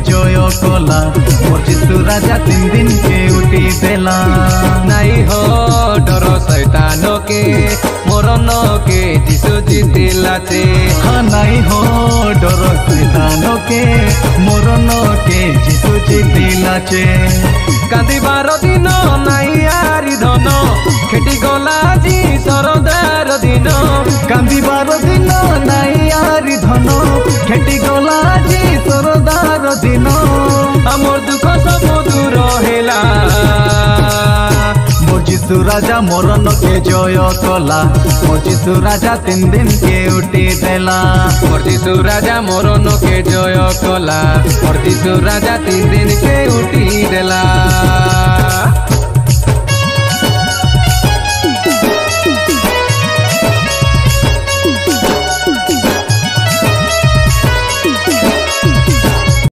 जय कला मोर जीशु राजा 3 दिन के उठी देला। नहीं हो डर शैतान के मरण के जीशु जीतिला से। हाँ नहीं हो डर शैतान के मरण के जीशु जीतिला से। कांदिबार दिन नहीं आरी धन खेटी गला जी सरदार दिन। कांदिबार दिन नहीं आरी धन खेटी गला जी सरदार दिन। आमर दुख सब दूर हेला मोर जीशु राजा मरण के जय कला मोर जीशु राजा 3 दिन के उठी देला। मोर जीशु राजा मरण के जय कला मोर जीशु राजा 3 दिन के उठी देला।